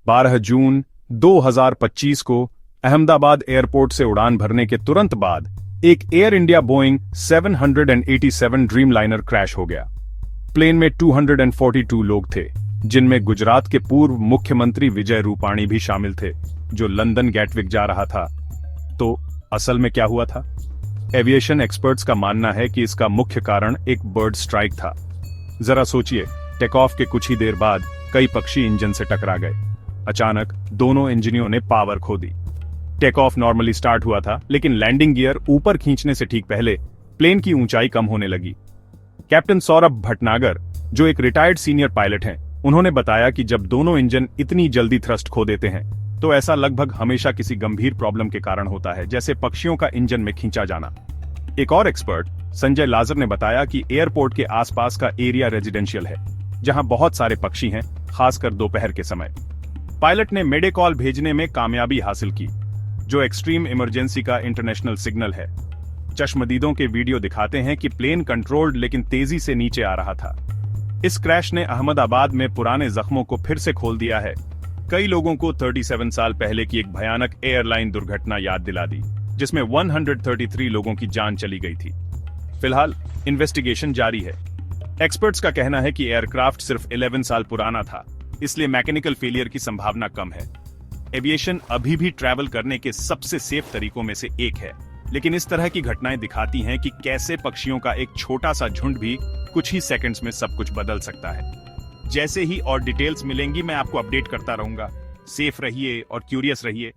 12 जून 2025 को अहमदाबाद एयरपोर्ट से उड़ान भरने के तुरंत बाद एक air India Boeing 787 Dreamliner crash हो गया। प्लेन में 242 लोग थे, जिनमें गुजरात के पूर्व मुख्यमंत्री विजय रूपाणी भी शामिल थे, जो लंदन गैटविक जा रहा था। तो असल में क्या हुआ था? एविएशन एक्सपर्ट्स का मानना है कि इसका मुख्य कारण एक बर्ड स्ट्राइक था। जरा सोचिए, टेक ऑफ के कुछ ही देर बाद कई पक्षी इंजन से टकरा गए। अचानक दोनों इंजनियों ने पावर खो दी। टेक ऑफ नॉर्मली स्टार्ट हुआ था, लेकिन लैंडिंग गियर ऊपर खींचने से ठीक पहले प्लेन की ऊंचाई कम होने लगी। कैप्टन सौरभ भटनागर, जो एक रिटायर्ड सीनियर पायलट हैं, उन्होंने बताया कि जब दोनों इंजन इतनी जल्दी थ्रस्ट खो देते हैं तो ऐसा लगभग हमेशा किसी गंभीर प्रॉब्लम के कारण होता है, जैसे पक्षियों का इंजन में खींचा जाना। एक और एक्सपर्ट संजय लाजर ने बताया कि एयरपोर्ट के आसपास का एरिया रेजिडेंशियल है, जहां बहुत सारे पक्षी हैं, खासकर दोपहर के समय। पायलट ने मेडे कॉल भेजने में कामयाबी हासिल की, जो एक्सट्रीम इमरजेंसी का इंटरनेशनल सिग्नल है। चश्मदीदों के वीडियो दिखाते हैं कि प्लेन कंट्रोल्ड लेकिन तेजी से नीचे आ रहा था। इस क्रैश ने अहमदाबाद में पुराने जख्मों को फिर से खोल दिया है। कई लोगों को 37 साल पहले की एक भयानक एयरलाइन दुर्घटना याद दिला दी, जिसमें 133 लोगों की जान चली गई थी। फिलहाल इन्वेस्टिगेशन जारी है। एक्सपर्ट्स का कहना है कि एयरक्राफ्ट सिर्फ 11 साल पुराना था, इसलिए मैकेनिकल फेलियर की संभावना कम है। एविएशन अभी भी ट्रैवल करने के सबसे सेफ तरीकों में से एक है, लेकिन इस तरह की घटनाएं दिखाती हैं कि कैसे पक्षियों का एक छोटा सा झुंड भी कुछ ही सेकंड्स में सब कुछ बदल सकता है। जैसे ही और डिटेल्स मिलेंगी, मैं आपको अपडेट करता रहूंगा। सेफ रहिए और क्यूरियस रहिए।